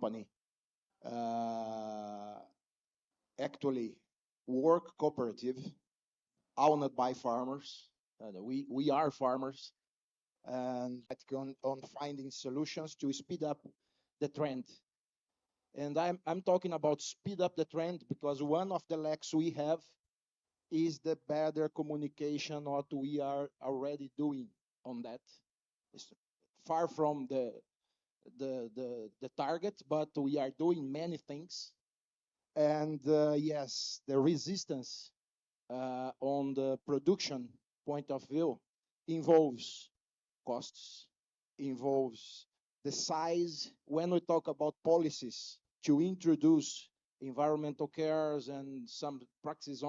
company uh, actually work cooperative owned by farmers. We are farmers and on finding solutions to speed up the trend. And I'm talking about speed up the trend because one of the lacks we have is the better communication what we are already doing on that. It's far from the target, but we are doing many things. And yes, the resistance on the production point of view involves costs, involves the size. When we talk about policies to introduce environmental cares and some practices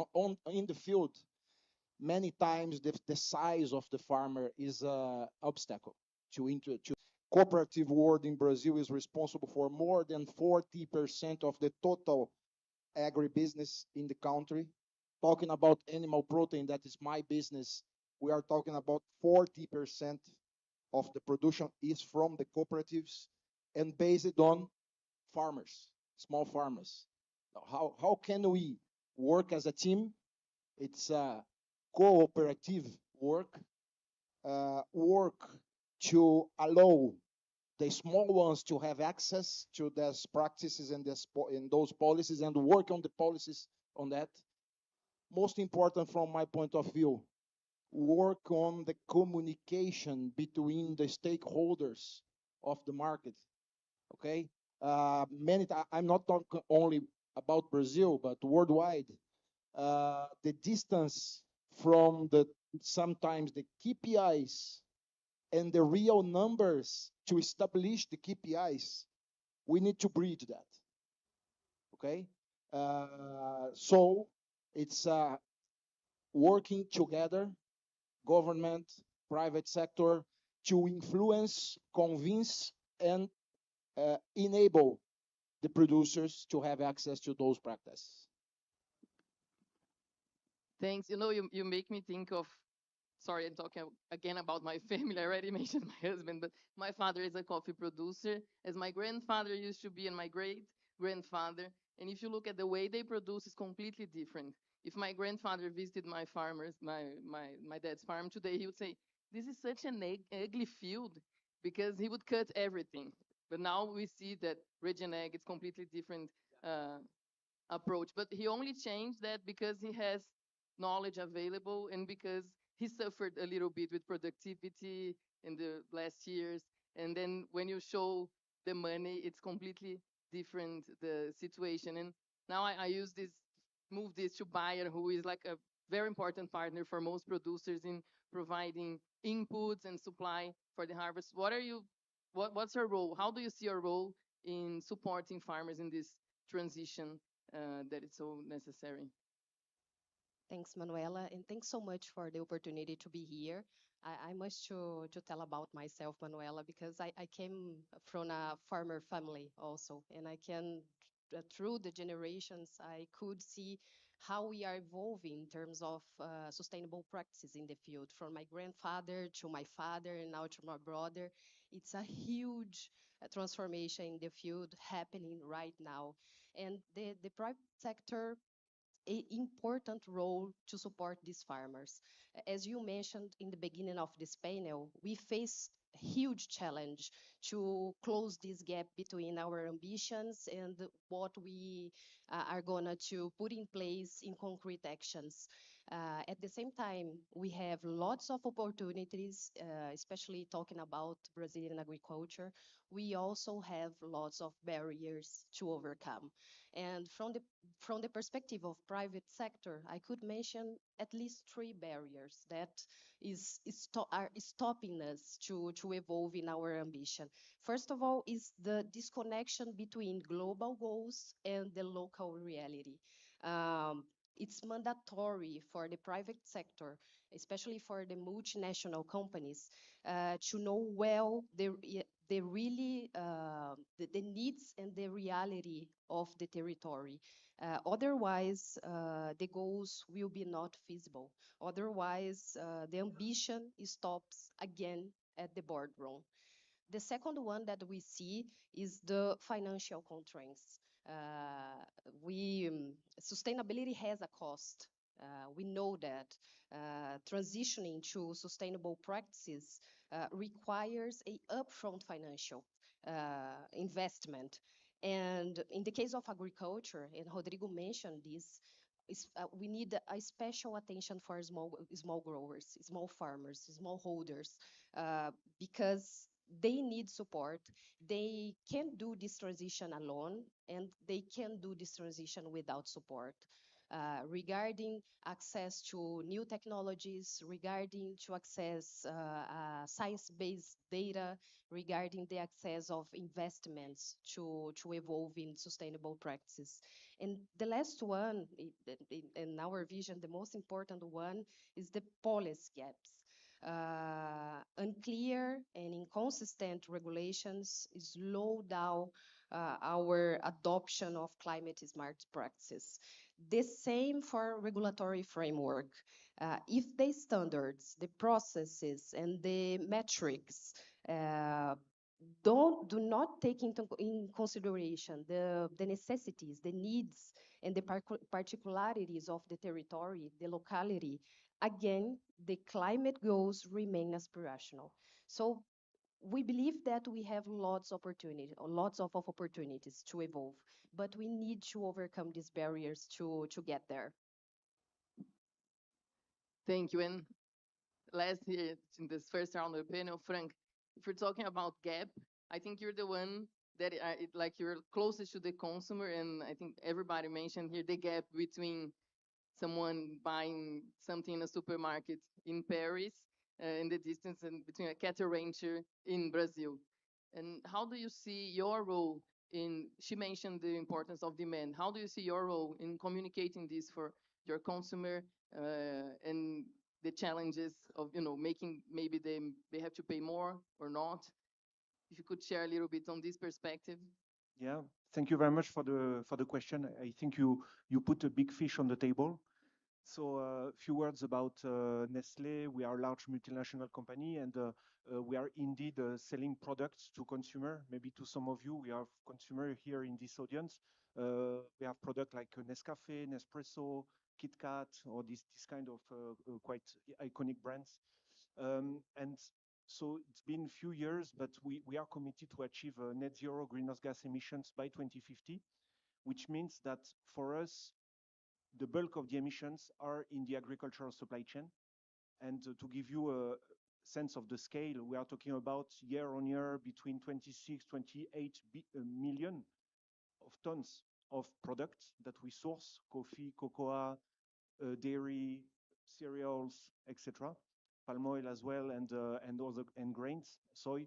in the field, many times the size of the farmer is an obstacle to cooperative world in Brazil is responsible for more than 40% of the total agribusiness in the country. Talking about animal protein, that is my business, we are talking about 40% of the production is from the cooperatives and based on farmers, small farmers. How can we work as a team? It's a cooperative work, work to allow the small ones to have access to those practices and those policies and work on the policies on that. Most important from my point of view, work on the communication between the stakeholders of the market. Okay, I'm not talking only about Brazil, but worldwide. The distance from the sometimes the KPIs and the real numbers to establish the KPIs, we need to bridge that. Okay, so it's working together, government, private sector, to influence, convince, and enable the producers to have access to those practices. Thanks. You make me think of, sorry, I'm talking again about my family. I already mentioned my husband, but my father is a coffee producer, as my grandfather used to be and my great grandfather. And if you look at the way they produce, it's completely different. If my grandfather visited my dad's farm today, he would say, "This is such an ugly field," because he would cut everything. But now we see that Regen Egg, it's completely different approach. But he only changed that because he has knowledge available and because he suffered a little bit with productivity in the last years. And then when you show the money, it's completely different, the situation. And now I use this, move this to Bayer, who is like a very important partner for most producers in providing inputs and supply for the harvest. What's your role? How do you see your role in supporting farmers in this transition that is so necessary? Thanks, Manuela, and thanks so much for the opportunity to be here. I must to tell about myself, Manuela, because I came from a farmer family also, and I can, through the generations, I could see how we are evolving in terms of sustainable practices in the field, from my grandfather to my father and now to my brother. It's a huge transformation in the field happening right now. And the private sector important role to support these farmers. As you mentioned in the beginning of this panel, we face a huge challenge to close this gap between our ambitions and what we are going to put in place in concrete actions. At the same time, we have lots of opportunities, especially talking about Brazilian agriculture. We also have lots of barriers to overcome. And from the perspective of private sector, I could mention at least three barriers that are stopping us to evolve in our ambition. First of all, is the disconnection between global goals and the local reality. It's mandatory for the private sector, especially for the multinational companies, to know well the needs and the reality of the territory. Otherwise, the goals will be not feasible. Otherwise, the ambition stops again at the boardroom. The second one that we see is the financial constraints. We Sustainability has a cost. We know that transitioning to sustainable practices requires a upfront financial investment. And in the case of agriculture, and Rodrigo mentioned this, we need a special attention for small growers, small farmers, small holders, because they need support. They can't do this transition alone, and they can't do this transition without support. Regarding access to new technologies, regarding to access science-based data, regarding the access of investments to evolve in sustainable practices. And the last one, in our vision, the most important one is the policy gaps. Unclear and inconsistent regulations slow down our adoption of climate smart practices. The same for regulatory framework. If the standards, the processes, and the metrics do not take into in consideration the necessities, the needs, and the particularities of the territory, the locality, again, the climate goals remain aspirational. So we believe that we have lots of opportunities to evolve, but we need to overcome these barriers to get there. Thank you. And last here in this first round of the panel, Frank, if you're talking about gap, I think you're the one that like you're closest to the consumer, and I think everybody mentioned here the gap between someone buying something in a supermarket in Paris in the distance and between a cattle rancher in Brazil. And how do you see your role in, she mentioned the importance of demand. How do you see your role in communicating this for your consumer and the challenges of, making maybe they have to pay more or not? If you could share a little bit on this perspective. Yeah, thank you very much for the question. I think you put a big fish on the table. So a few words about Nestlé. We are a large multinational company, and we are indeed selling products to consumer. Maybe to some of you, we have consumer here in this audience. We have product like Nescafe, Nespresso, KitKat, or this kind of quite iconic brands. And so it's been a few years, but we are committed to achieve net zero greenhouse gas emissions by 2050, which means that for us, the bulk of the emissions are in the agricultural supply chain. And to give you a sense of the scale, we are talking about year on year between 26, 28 million of tons of products that we source: coffee, cocoa, dairy, cereals, etc., palm oil as well, and other and grains, soy.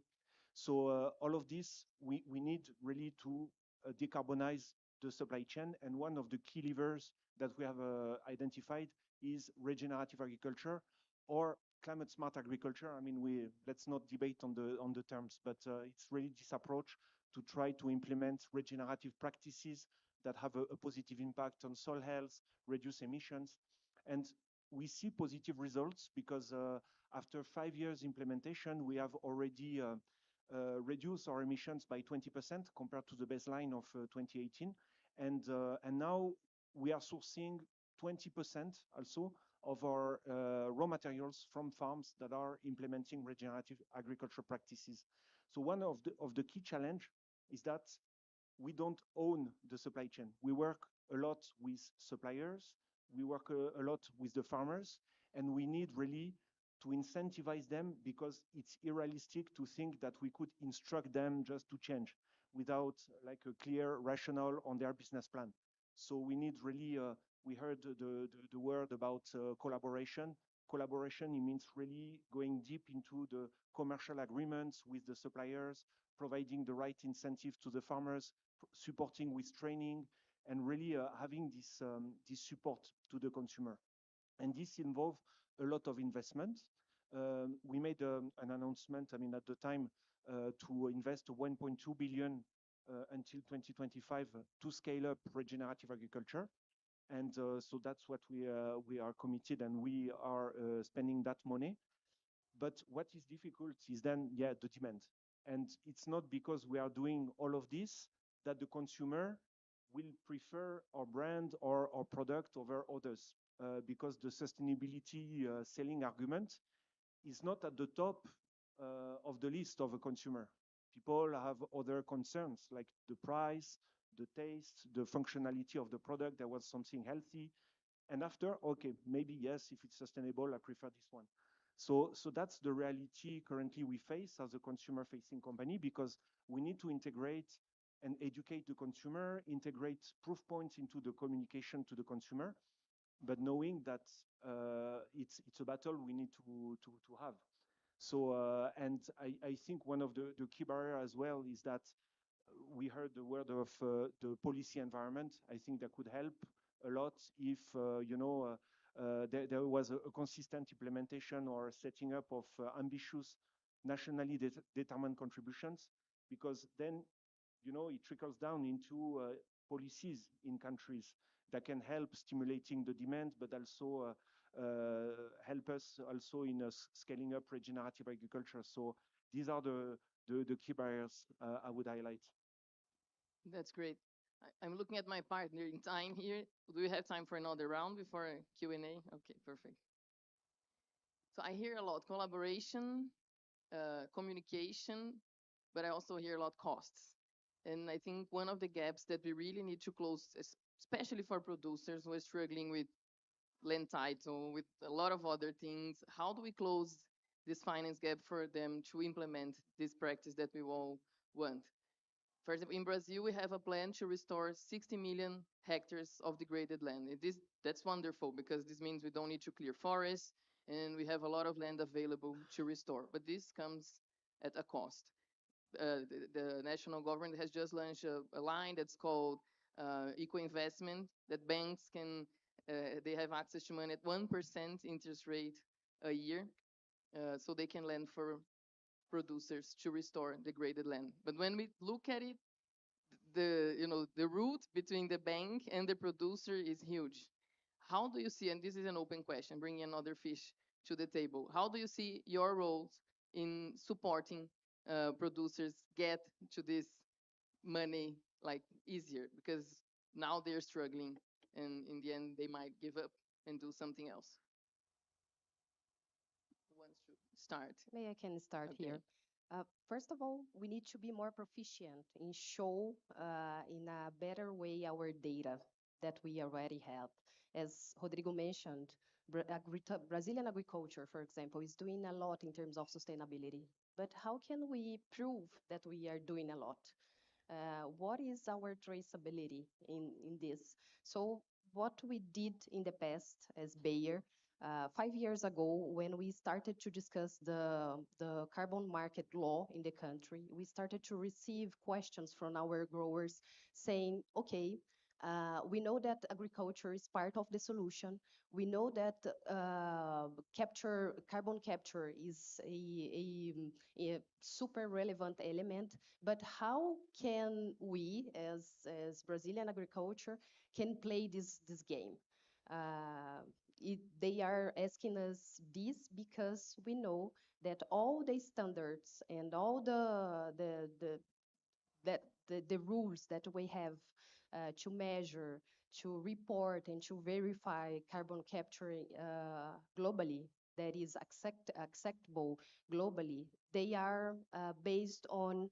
So all of this, we need really to decarbonize the supply chain. And one of the key levers that we have identified is regenerative agriculture or climate smart agriculture. I mean, let's not debate on the terms, but it's really this approach to try to implement regenerative practices that have a positive impact on soil health, reduce emissions. And we see positive results because after 5 years implementation, we have already reduce our emissions by 20% compared to the baseline of 2018. And now we are sourcing 20% also of our raw materials from farms that are implementing regenerative agriculture practices. So one of the key challenge is that we don't own the supply chain. We work a lot with suppliers, we work a lot with the farmers, and we need really to incentivize them, because it's unrealistic to think that we could instruct them just to change without like a clear rationale on their business plan. So we need really, we heard the word about collaboration. Collaboration, it means really going deep into the commercial agreements with the suppliers, providing the right incentives to the farmers, supporting with training, and really having this support to the consumer. And this involves a lot of investment. We made an announcement, I mean, at the time, to invest 1.2 billion until 2025 to scale up regenerative agriculture. And so that's what we are committed, and we are spending that money. But what is difficult is then, the demand. And it's not because we are doing all of this that the consumer will prefer our brand or our product over others, because the sustainability selling argument is not at the top of the list of a consumer. People have other concerns like the price, the taste, the functionality of the product. There was something healthy. And after, okay, maybe yes, if it's sustainable, I prefer this one. So that's the reality currently we face as a consumer-facing company, because we need to integrate and educate the consumer, integrate proof points into the communication to the consumer, but knowing that it's a battle we need to have. So, and I think one of the key barrier as well is that we heard the word of the policy environment. I think that could help a lot if, there was a consistent implementation or setting up of ambitious nationally determined contributions, because then, it trickles down into policies in countries that can help stimulating the demand, but also help us also in scaling up regenerative agriculture. So these are the key barriers I would highlight. That's great. I'm looking at my partner in time here. Do we have time for another round before Q&A? Okay, perfect. So I hear a lot collaboration, communication, but I also hear a lot costs. And I think one of the gaps that we really need to close, especially for producers who are struggling with land title, with a lot of other things, how do we close this finance gap for them to implement this practice that we all want? For example, in Brazil, we have a plan to restore 60 million hectares of degraded land. That's wonderful, because this means we don't need to clear forests and we have a lot of land available to restore. But this comes at a cost. The national government has just launched a line that's called eco investment, that banks can, they have access to money at 1% interest rate a year, so they can lend for producers to restore degraded land. But when we look at it, the route between the bank and the producer is huge. How do you see, and this is an open question, bringing another fish to the table, how do you see your roles in supporting producers get to this money like easier? Because now they're struggling, and in the end they might give up and do something else. Who wants to start? Maybe I can start Okay. here. First of all, we need to be more proficient in show in a better way our data that we already have. As Rodrigo mentioned, Brazilian agriculture, for example, is doing a lot in terms of sustainability. But how can we prove that we are doing a lot? What is our traceability in this? So what we did in the past as Bayer, 5 years ago, when we started to discuss the carbon market law in the country, we started to receive questions from our growers saying, okay, we know that agriculture is part of the solution. We know that carbon capture is a super relevant element, but how can we, as Brazilian agriculture, can play this game? They are asking us this because we know that all the standards and all the rules that we have to measure, to report, and to verify carbon capture globally, that is acceptable globally, they are based on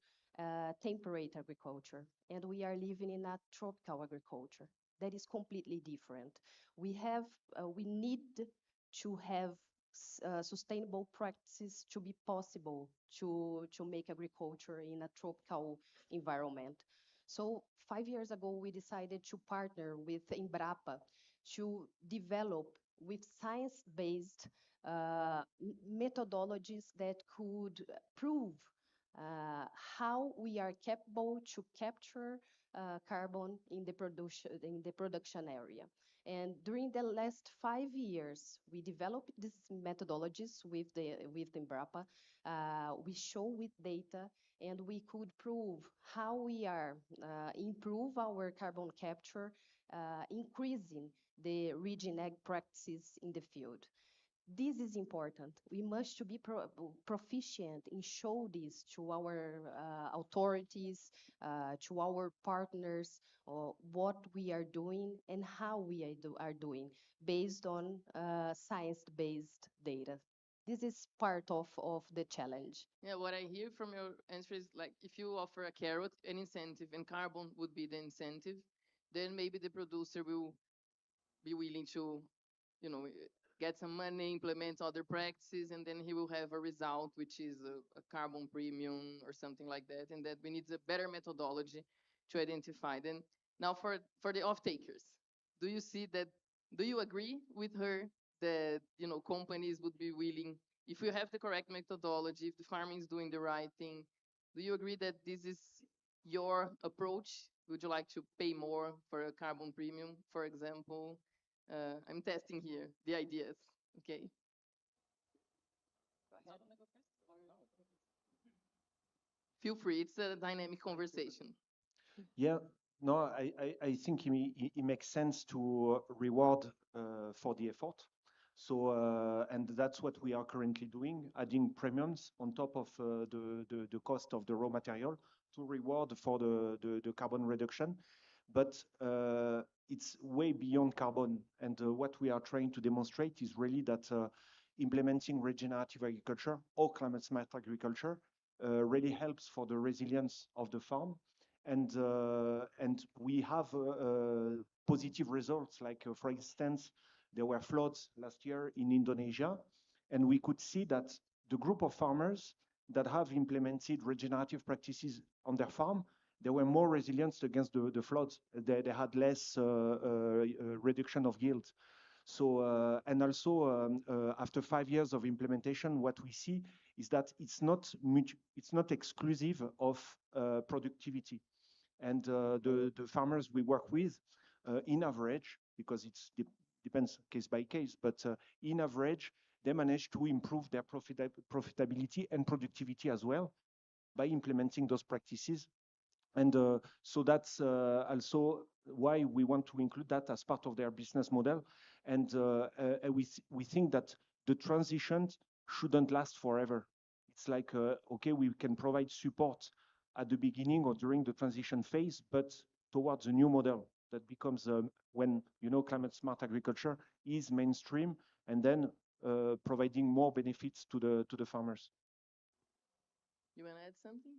temperate agriculture. And we are living in a tropical agriculture that is completely different. We need to have sustainable practices to be possible to make agriculture in a tropical environment. So 5 years ago, we decided to partner with Embrapa to develop with science-based methodologies that could prove how we are capable to capture carbon in the production area. And during the last 5 years, we developed these methodologies with Embrapa. We show with data, and we could prove how we are improve our carbon capture, increasing the region ag practices in the field. This is important. We must to be proficient in show this to our authorities, to our partners, what we are doing and how we are doing based on science-based data. This is part of the challenge. Yeah, what I hear from your answer is like if you offer a carrot, an incentive, and carbon would be the incentive, then maybe the producer will be willing to, you know, get some money, implement other practices, and then he will have a result which is a carbon premium or something like that. And that we need a better methodology to identify. Then now for the off takers, do you see that? Do you agree with her that companies would be willing if you have the correct methodology, if the farming is doing the right thing? Do you agree that this is your approach? Would you like to pay more for a carbon premium, for example? I'm testing here the ideas. Okay. Feel free. It's a dynamic conversation. Yeah, no, I think it makes sense to reward for the effort. So, and that's what we are currently doing, adding premiums on top of the cost of the raw material to reward for the carbon reduction. But it's way beyond carbon. And what we are trying to demonstrate is really that implementing regenerative agriculture or climate smart agriculture really helps for the resilience of the farm. And we have positive results. Like, for instance, there were floods last year in Indonesia, and we could see that the group of farmers that have implemented regenerative practices on their farm, they were more resilient against the floods. They had less reduction of yield. So, and also after 5 years of implementation, what we see is that it's not exclusive of productivity. And the farmers we work with, in average, because it depends case by case, but in average, they manage to improve their profitability and productivity as well by implementing those practices. And so that's also why we want to include that as part of their business model. And we think that the transition shouldn't last forever. It's like, okay, we can provide support at the beginning or during the transition phase, but towards a new model that becomes when climate smart agriculture is mainstream, and then providing more benefits to the farmers. You want to add something?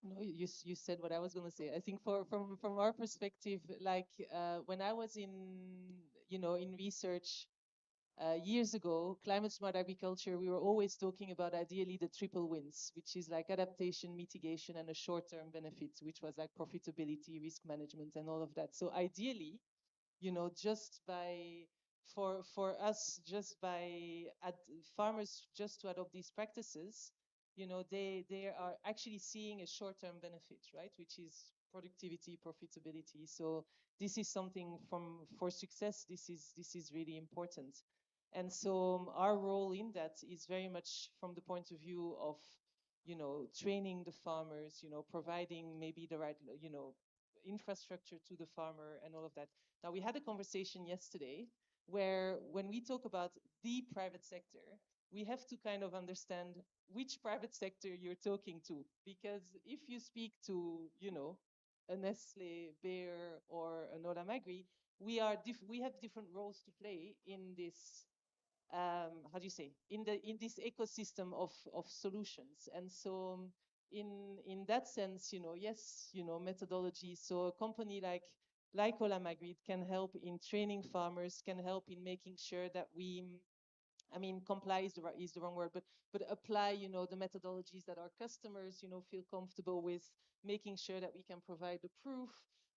No, you said what I was going to say. I think from our perspective, like when I was in research years ago, climate smart agriculture, we were always talking about ideally the triple wins, which is like adaptation, mitigation, and a short-term benefit, which was like profitability, risk management, and all of that. So ideally, just by for us, just by farmers just to adopt these practices, they are actually seeing a short-term benefit, right? Which is productivity, profitability. So this is something for success. This is really important. And so our role in that is very much from the point of view of, training the farmers, providing maybe the right, infrastructure to the farmer and all of that. Now, we had a conversation yesterday where when we talk about the private sector, we have to kind of understand which private sector you're talking to. Because if you speak to, a Nestle, Bayer, or an Olam Agri, we have different roles to play in this how do you say in this ecosystem of solutions. And so in that sense, yes, methodology. So a company like Olam Agri can help in training farmers, can help in making sure that comply is the wrong word, but apply, the methodologies that our customers, feel comfortable with, making sure that we can provide the proof.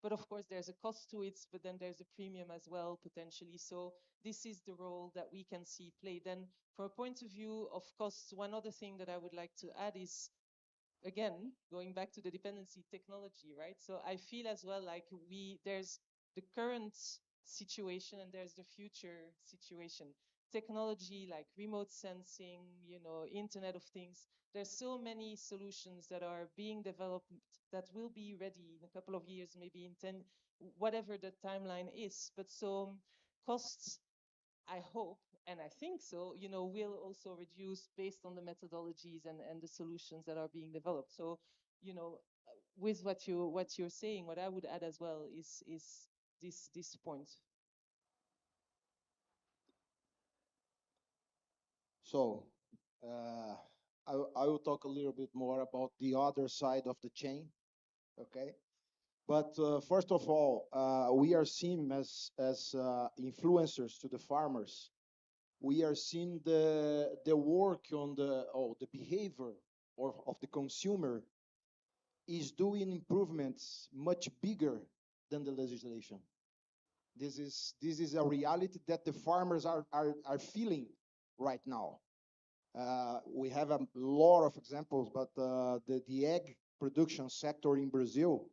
But of course, there's a cost to it, but then there's a premium as well, potentially. So this is the role that we can see played. Then from a point of view of costs, one other thing that I would like to add is, again, going back to the dependency technology, right? So I feel as well like there's the current situation and there's the future situation. Technology like remote sensing, Internet of Things. There's so many solutions that are being developed that will be ready in a couple of years, maybe in 10, whatever the timeline is. But so costs I hope, and I think so, will also reduce based on the methodologies and the solutions that are being developed. So, with what you're saying, what I would add as well is this point. So I will talk a little bit more about the other side of the chain, okay? But first of all, we are seen as influencers to the farmers. We are seeing the work on the behavior of the consumer is doing improvements much bigger than the legislation. This is a reality that the farmers are feeling right now. We have a lot of examples, but the egg production sector in Brazil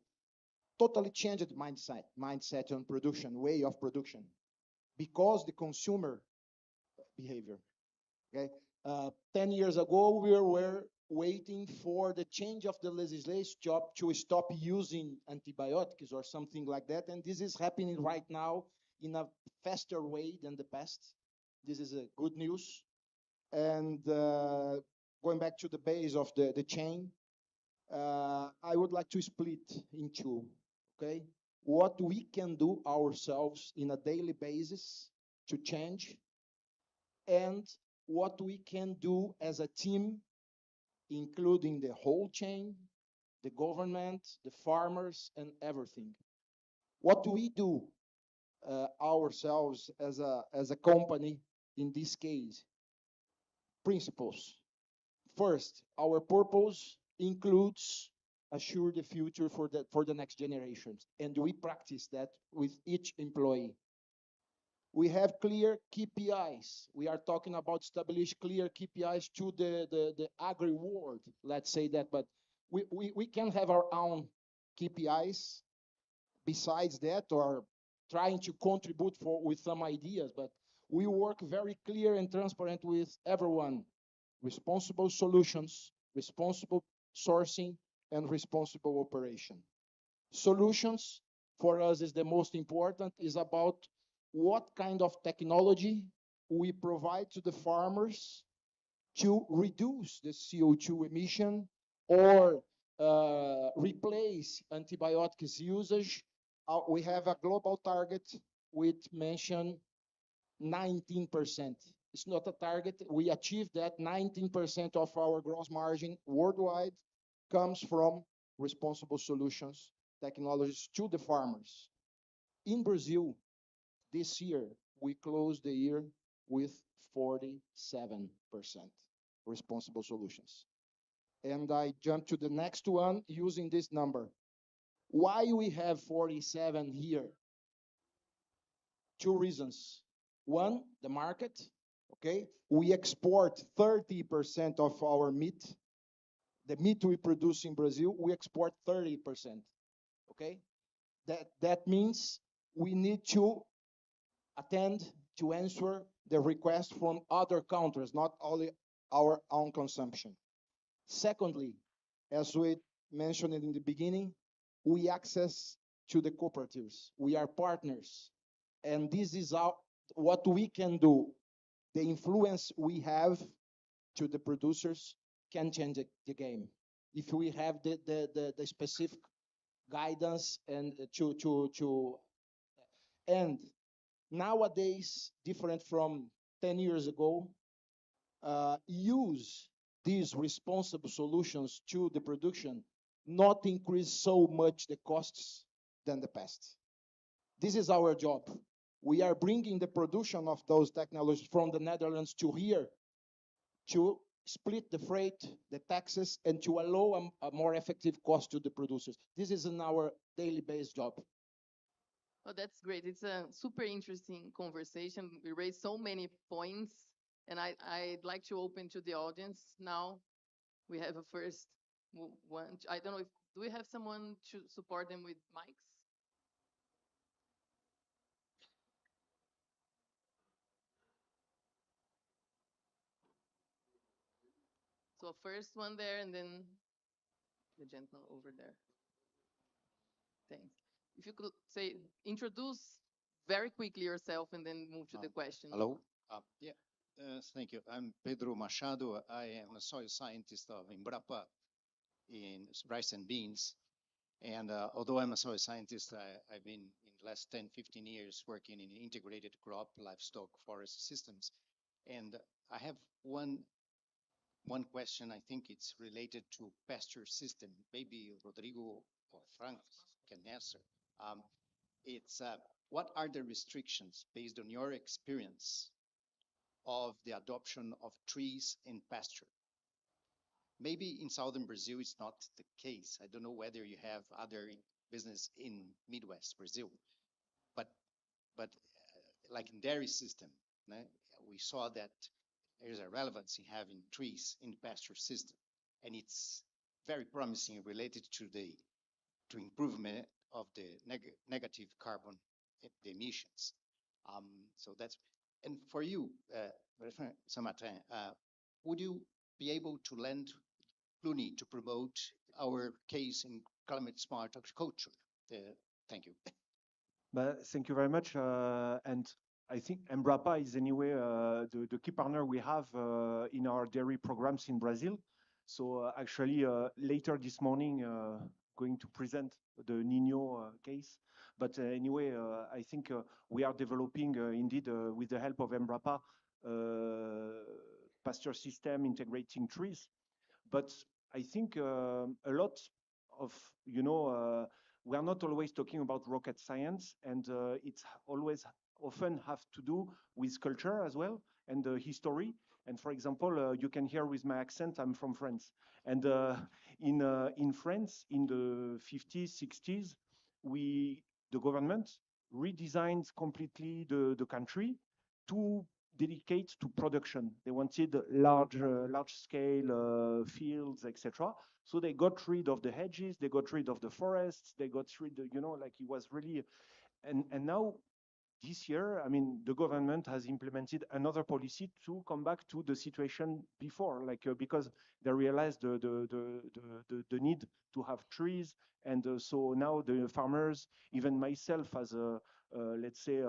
totally changed mindset on production, way of production, because the consumer behavior. Okay, 10 years ago we were waiting for the change of the legislation to stop using antibiotics or something like that, and this is happening right now in a faster way than the past. This is a good news. And going back to the base of the chain, I would like to split in two, okay? What we can do ourselves in a daily basis to change, and what we can do as a team, including the whole chain, the government, the farmers, and everything. What do we do ourselves as a company in this case? Principles. First, our purpose includes assure the future for the next generations, and we practice that with each employee. We have clear KPIs. We are talking about establish clear KPIs to the agri world, let's say that, but we can have our own KPIs besides that, or trying to contribute with some ideas, but we work very clear and transparent with everyone. Responsible solutions, responsible sourcing, and responsible operation. Solutions for us is the most important, is about what kind of technology we provide to the farmers to reduce the CO2 emission or replace antibiotics usage. We have a global target which mention 19%. It's not a target. We achieved that. 19% of our gross margin worldwide comes from responsible solutions, technologies to the farmers. In Brazil, this year, we closed the year with 47% responsible solutions. And I jump to the next one using this number. Why we have 47 here? Two reasons. One, the market, okay? We export 30% of our meat. The meat we produce in Brazil, we export 30%, okay? That means we need to attend to answer the request from other countries, not only our own consumption. Secondly, as we mentioned in the beginning, we access to the cooperatives. We are partners. And this is what we can do. The influence we have to the producers can change the game. If we have the specific guidance and and nowadays, different from 10 years ago, use these responsible solutions to the production, not increase so much the costs than the past. This is our job. We are bringing the production of those technologies from the Netherlands to here to split the freight, the taxes, and to allow a more effective cost to the producers. This is in our daily based job. Oh, that's great. It's a super interesting conversation. We raised so many points, and I'd like to open to the audience now. We have a first one. I don't know if, do we have someone to support them with mics? So first one there, and then the gentleman over there. Thanks. If you could say, introduce very quickly yourself and then move to the question. Hello. Yeah. Thank you. I'm Pedro Machado. I am a soil scientist of Embrapa in rice and beans. And although I'm a soil scientist, I've been in the last 10, 15 years working in integrated crop, livestock, forest systems. And I have one question. I think it's related to pasture system. Maybe Rodrigo or Frank can answer. It's what are the restrictions based on your experience of the adoption of trees in pasture? Maybe in southern Brazil it's not the case. I don't know whether you have other business in Midwest Brazil, but like in dairy system, né, we saw that there's a relevance in having trees in the pasture system, and it's very promising related to the improvement of the negative carbon emissions. So that's, and for you, Saint-Martin, would you be able to lend Clooney to promote our case in climate smart agriculture? Thank you. But thank you very much. And I think Embrapa is anyway the key partner we have in our dairy programs in Brazil. So actually later this morning, going to present the Nino case. But anyway, I think we are developing indeed with the help of Embrapa pasture system integrating trees. But I think a lot of, we are not always talking about rocket science, and it's always often have to do with culture as well and history. And for example, you can hear with my accent, I'm from France. And in France, in the 50s, 60s, the government redesigned completely the country to dedicate to production. They wanted large scale fields, etc. So they got rid of the hedges, they got rid of the forests, they got rid, like it was really, and now this year, I mean, the government has implemented another policy to come back to the situation before, like because they realized the need to have trees, and so now the farmers, even myself as a let's say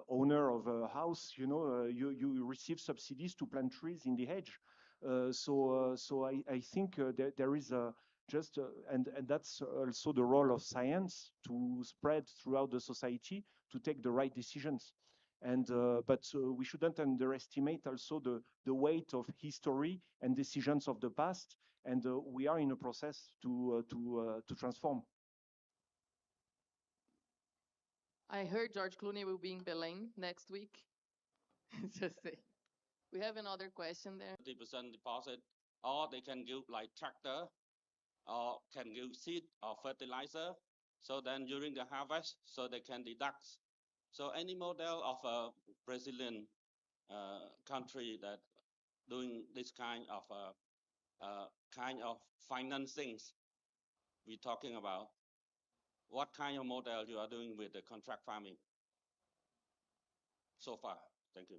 owner of a house, you receive subsidies to plant trees in the hedge. So I think there is a just and that's also the role of science to spread throughout the society to take the right decisions. And but we shouldn't underestimate also the weight of history and decisions of the past. And we are in a process to transform. I heard George Clooney will be in Belém next week. Just say. We have another question there. 30% deposit, or they can give like tractor, or can give seed or fertilizer. So then during the harvest, so they can deduct. So any model of a Brazilian country that doing this kind of financings we're talking about, what kind of model you are doing with the contract farming so far? Thank you.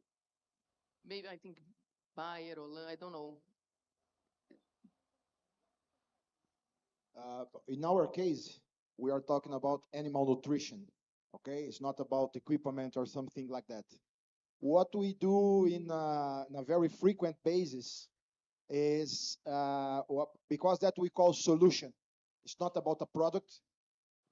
Maybe I think Bayer or I don't know. In our case, we are talking about animal nutrition. Okay, it's not about equipment or something like that. What we do in a very frequent basis is because that we call solution. It's not about a product.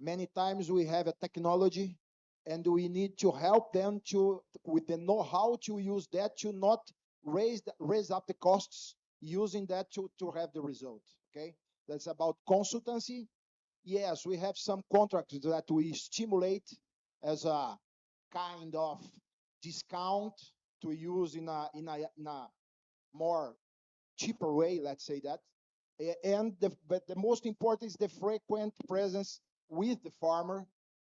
Many times we have a technology, and we need to help them to with the know-how to use that to not raise up the costs using that to have the result. Okay, that's about consultancy. Yes, we have some contracts that we stimulate as a kind of discount to use in a more cheaper way, let's say that. But the most important is the frequent presence with the farmer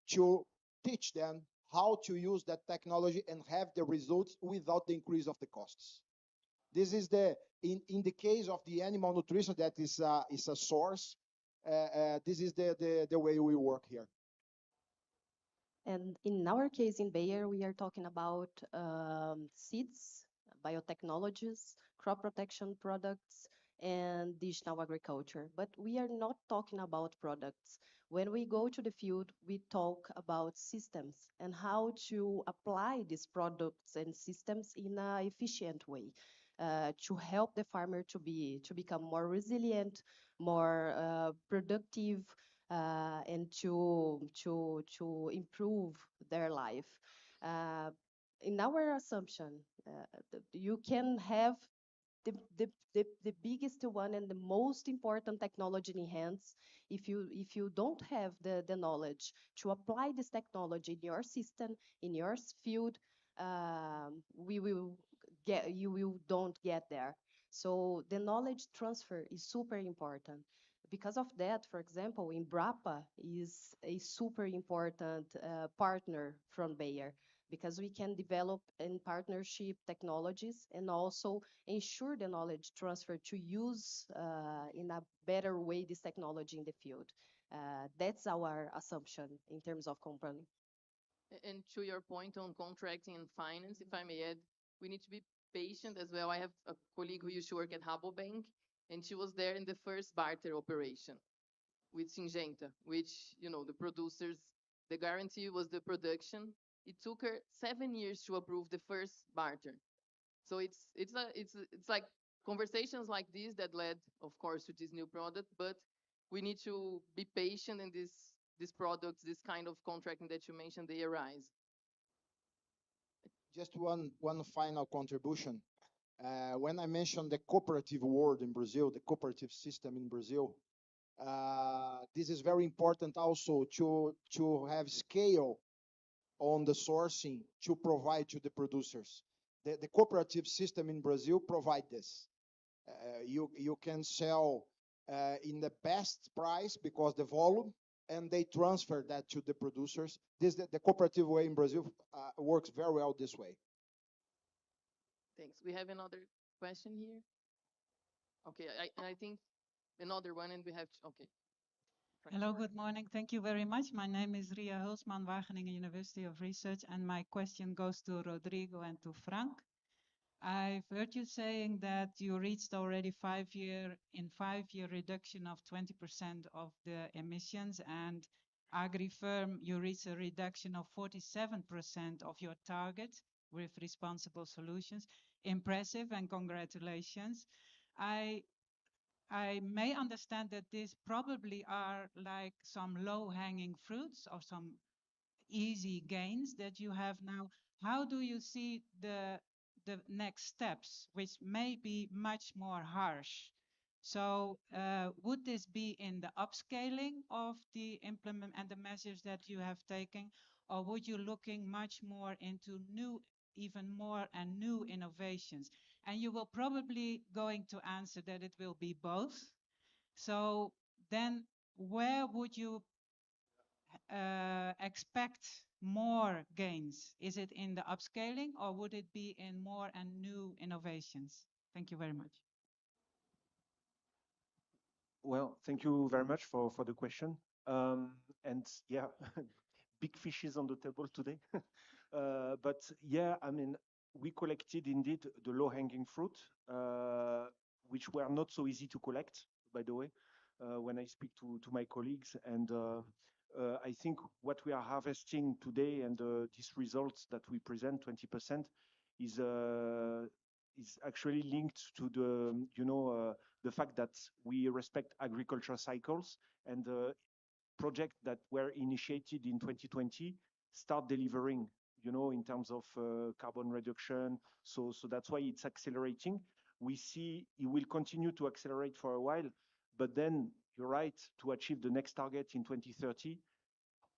to teach them how to use that technology and have the results without the increase of the costs. This is in the case of the animal nutrition that is a source. This is the way we work here. And in our case in Bayer, we are talking about seeds, biotechnologies, crop protection products, and digital agriculture. But we are not talking about products. When we go to the field, we talk about systems and how to apply these products and systems in an efficient way to help the farmer to become more resilient, more productive, and to improve their life. Uh, in our assumption, you can have the biggest one and the most important technology in hands. If you don't have the knowledge to apply this technology in your system, in your field, we will get you will don't get there. So the knowledge transfer is super important. Because of that, for example, Embrapa is a super important partner from Bayer, because we can develop in partnership technologies and also ensure the knowledge transfer to use in a better way this technology in the field. That's our assumption in terms of company. And to your point on contracting and finance, if I may add, we need to be patient as well. I have a colleague who used to work at Rabobank, and she was there in the first barter operation with Syngenta, which, the producers, the guarantee was the production. It took her 7 years to approve the first barter. So it's like conversations like this that led, of course, to this new product. But we need to be patient in these products, this kind of contracting that you mentioned, they arise. Just one final contribution. When I mentioned the cooperative world in Brazil, the cooperative system in Brazil, this is very important also to have scale on the sourcing to provide to the producers. The cooperative system in Brazil provide this. You can sell in the best price because the volume, and they transfer that to the producers. The cooperative way in Brazil works very well this way. Thanks. We have another question here. Okay, I think another one, and we have okay. Hello, good morning. Thank you very much. My name is Ria Hulsman, Wageningen University of Research, and my question goes to Rodrigo and to Frank. I've heard you saying that you reached already 5 year reduction of 20% of the emissions, and AgriFirm, you reached a reduction of 47% of your target with responsible solutions. Impressive, and congratulations. I may understand that these probably are like some low-hanging fruits or some easy gains that you have now. How do you see the next steps, which may be much more harsh? So would this be in the upscaling of the implement and the measures that you have taken, or would you looking much more into new, even more and new innovations? And you will probably going to answer that it will be both. So then where would you expect more gains? Is it in the upscaling, or would it be in more and new innovations? Thank you very much. Well, thank you very much for the question. And yeah, big fishes on the table today. But yeah, I mean, we collected indeed the low-hanging fruit, which were not so easy to collect, by the way, when I speak to my colleagues. And I think what we are harvesting today and these results that we present, 20%, is actually linked to the fact that we respect agriculture cycles, and the projects that were initiated in 2020 start delivering, in terms of carbon reduction. So that's why it's accelerating. We see it will continue to accelerate for a while, but then you're right, to achieve the next target in 2030,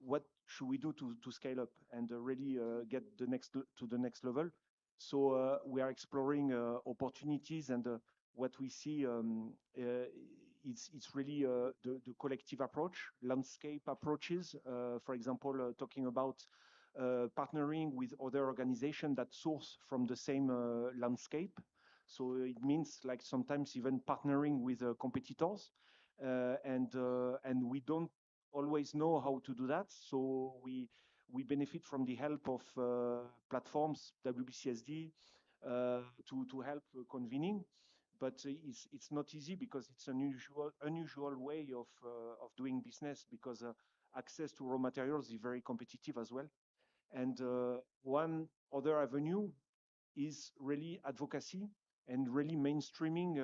what should we do to scale up and really get to the next level? So we are exploring opportunities, and what we see it's really the collective approach, landscape approaches. For example, talking about partnering with other organizations that source from the same landscape. So it means like sometimes even partnering with competitors, and we don't always know how to do that. So we benefit from the help of platforms, WBCSD, to help convening. but it's not easy because it's an unusual way of doing business because access to raw materials is very competitive as well. And one other avenue is really advocacy and really mainstreaming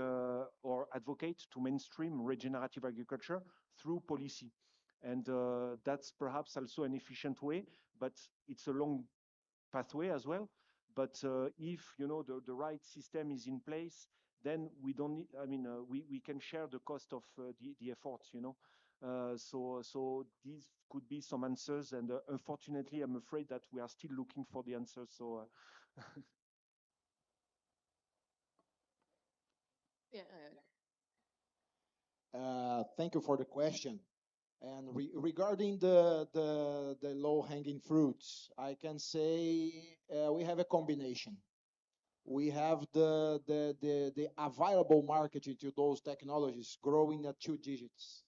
or advocate to mainstream regenerative agriculture through policy. And that's perhaps also an efficient way, but it's a long pathway as well. But if the right system is in place, then we don't need, I mean, we can share the cost of the efforts, so these could be some answers, and unfortunately, I'm afraid that we are still looking for the answers. So Yeah. Thank you for the question. And regarding the low-hanging fruits, I can say we have a combination. We have the available market to those technologies growing at 2 digits.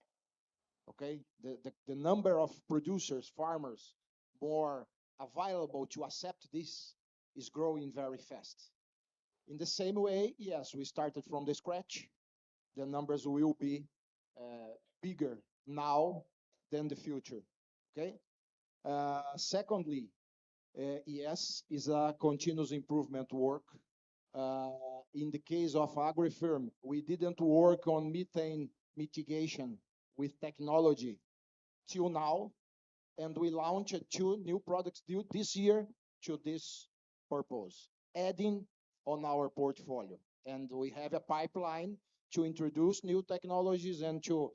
Okay, the number of producers, farmers, more available to accept this is growing very fast. In the same way, yes, we started from the scratch. The numbers will be bigger now than the future. Okay. Secondly, yes, is a continuous improvement work. Uh, in the case of AgriFirm, we didn't work on methane mitigation with technology till now, and we launched 2 new products this year to this purpose, adding on our portfolio. And we have a pipeline to introduce new technologies and to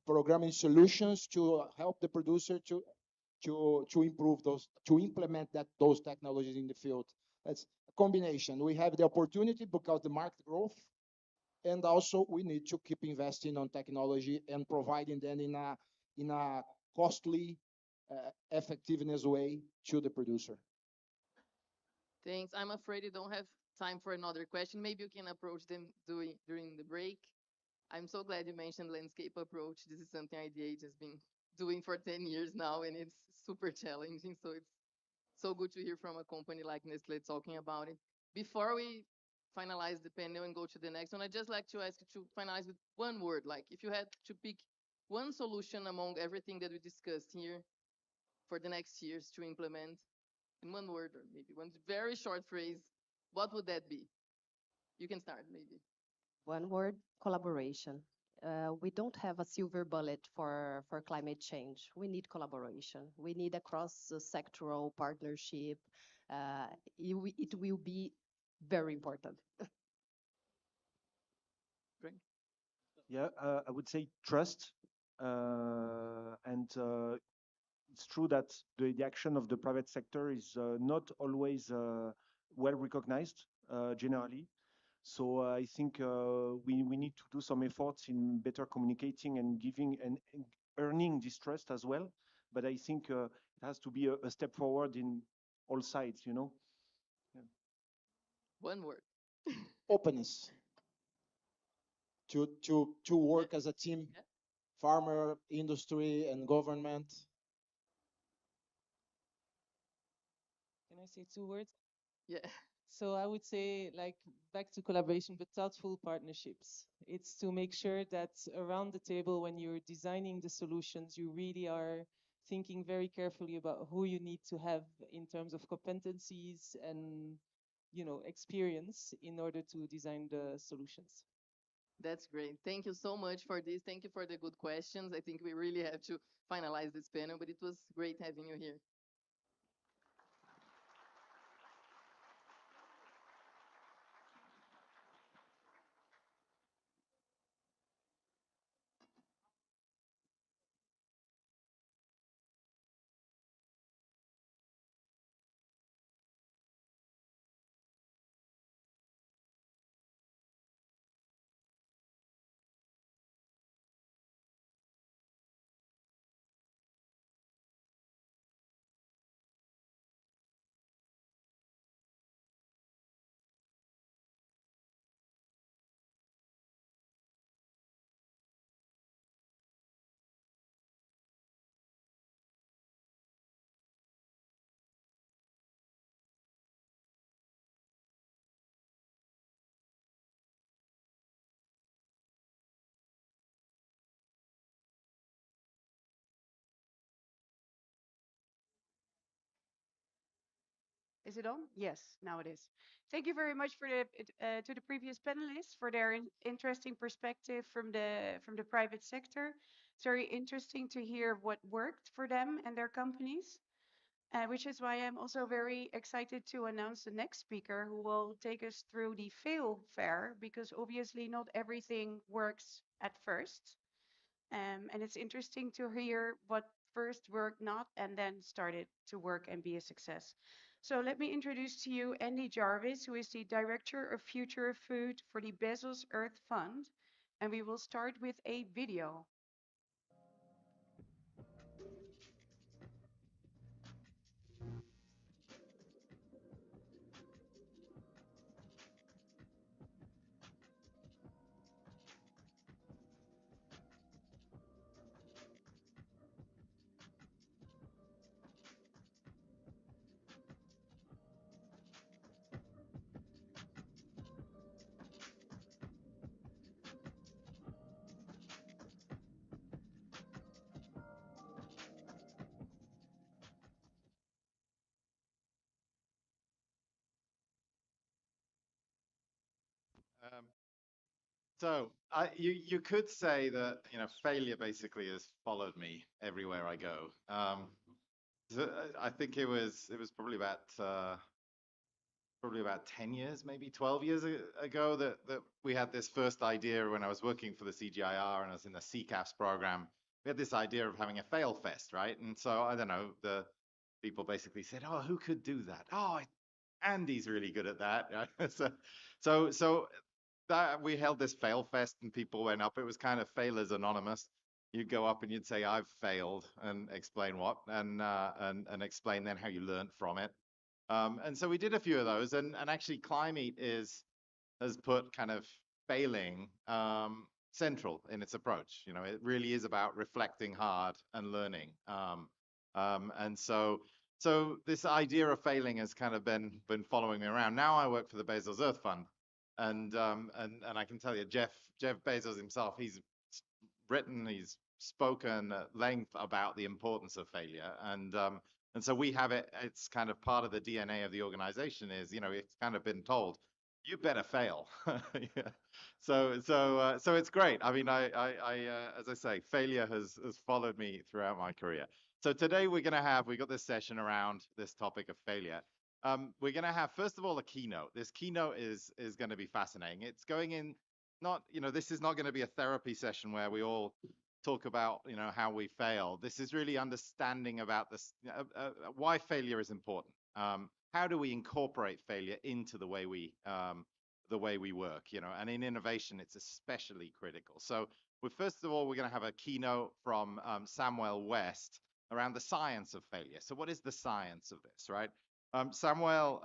programming solutions to help the producer to improve those, to implement those technologies in the field. That's a combination. We have the opportunity because the market growth, and also we need to keep investing on technology and providing them in a costly effectiveness way to the producer. Thanks. I'm afraid you don't have time for another question. Maybe you can approach them during the break. I'm so glad you mentioned landscape approach. This is something IDH has been doing for 10 years now, and it's super challenging. So it's so good to hear from a company like Nestle talking about it. Before we finalize the panel and go to the next one, I'd just like to ask you to finalize with one word. Like if you had to pick one solution among everything that we discussed here for the next years to implement in one word or maybe one very short phrase, what would that be? You can start maybe. One word, collaboration. We don't have a silver bullet for climate change. We need collaboration. We need a cross-sectoral partnership. It will be very important. Great. yeah, I would say trust, and it's true that the action of the private sector is not always well recognized generally. So I think we need to do some efforts in better communicating and giving and earning this trust as well. But I think it has to be a step forward in all sides, Yeah. One word. Openness to work as a team, Yeah. farmer, industry, and government. Can I say 2 words? Yeah. So I would say, like, back to collaboration, but thoughtful partnerships. It's to make sure that around the table, when you're designing the solutions, you really are thinking very carefully about who you need to have in terms of competencies and, experience in order to design the solutions. That's great. Thank you so much for this. Thank you for the good questions. I think we really have to finalize this panel, but it was great having you here. Is it on? Yes, now it is. Thank you very much for to the previous panelists for their interesting perspective from the private sector. It's very interesting to hear what worked for them and their companies, which is why I'm also very excited to announce the next speaker who will take us through the fail fair, because obviously not everything works at first. And it's interesting to hear what first worked not and then started to work and be a success. So let me introduce to you Andy Jarvis, who is the Director of Future Food for the Bezos Earth Fund. And we will start with a video. Um, you could say that failure basically has followed me everywhere I go. I think it was probably about 10 years, maybe 12 years ago that we had this first idea when I was working for the CGIR and I was in the CCAFS program. We had this idea of having a fail fest, right? And so I don't know, the people basically said, "Oh, who could do that? Oh, Andy's really good at that." So that we held this fail fest and people went up. It was kind of Failures Anonymous. You'd go up and you'd say, "I've failed," and explain what, and explain then how you learned from it. And so we did a few of those, and actually Clim-Eat has put kind of failing central in its approach. It really is about reflecting hard and learning. And so this idea of failing has kind of been following me around. Now I work for the Bezos Earth Fund, and I can tell you, Jeff Bezos himself, he's spoken at length about the importance of failure, and so we have it. It's kind of part of the DNA of the organization. It's kind of been told, you better fail. Yeah. So it's great. I mean, I as I say, failure has followed me throughout my career. So today we got this session around this topic of failure. We're going to have, first of all, a keynote. This keynote is going to be fascinating. It's going in, this is not going to be a therapy session where we all talk about, how we fail. This is really understanding about this, why failure is important. How do we incorporate failure into the way we work, and in innovation, it's especially critical. So first of all, we're going to have a keynote from Samuel West around the science of failure. So what is the science of this, right? Samuel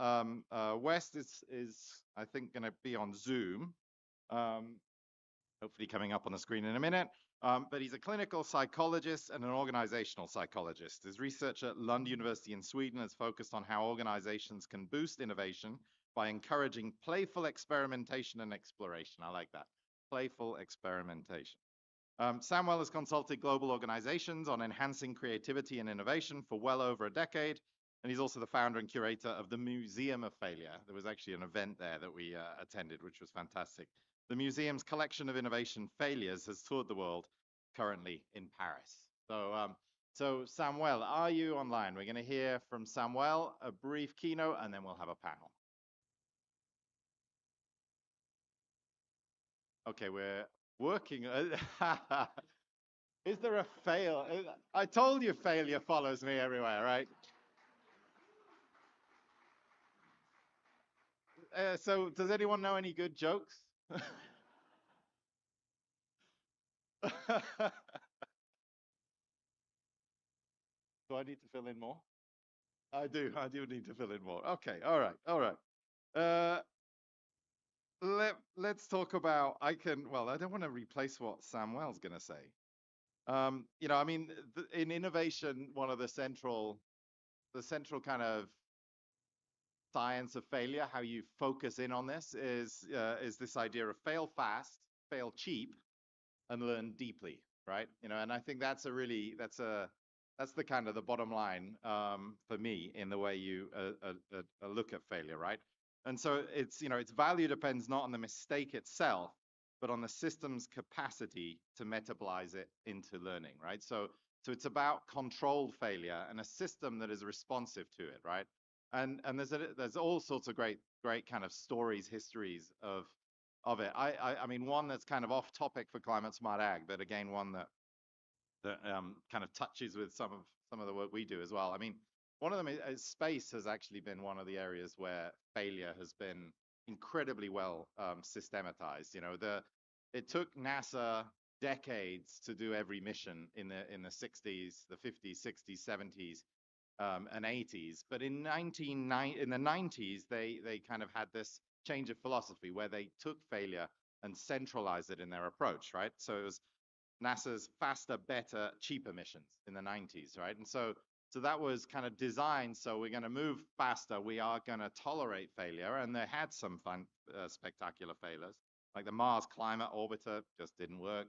West is I think going to be on Zoom, hopefully coming up on the screen in a minute. But he's a clinical psychologist and an organizational psychologist. His research at Lund University in Sweden has focused on how organizations can boost innovation by encouraging playful experimentation and exploration. I like that, playful experimentation. Samuel has consulted global organizations on enhancing creativity and innovation for well over a decade. And he's also the founder and curator of the Museum of Failure. There was actually an event there that we attended, which was fantastic. The museum's collection of innovation failures has toured the world, currently in Paris. So Samuel, are you online? We're going to hear from Samuel, a brief keynote, and then we'll have a panel. Okay, we're working. Is there a fail? I told you failure follows me everywhere, right? So does anyone know any good jokes? Do I need to fill in more? I do need to fill in more. Okay, all right. Let's talk about, I don't want to replace what Samuel's going to say. I mean, in innovation, one of the central kind of science of failure, how you focus in on this is this idea of fail fast, fail cheap, and learn deeply, right? And I think that's a That's the kind of the bottom line for me in the way you look at failure, right? And so it's, its value depends not on the mistake itself, but on the system's capacity to metabolize it into learning, right? So it's about controlled failure and a system that is responsive to it, right? And there's all sorts of great kind of stories, histories of it. I mean, one that's kind of off topic for climate smart ag, but again, one that kind of touches with some of the work we do as well. I mean, one of them is space has actually been one of the areas where failure has been incredibly well systematized. It took NASA decades to do every mission in the 60s, the 50s, 60s, 70s, and 80s. But in the 90s, they kind of had this change of philosophy where they took failure and centralized it in their approach, right? So it was NASA's faster, better, cheaper missions in the 90s, right? And so that was kind of designed, so we're going to move faster, we are going to tolerate failure, and they had some fun, spectacular failures, like the Mars Climate Orbiter just didn't work.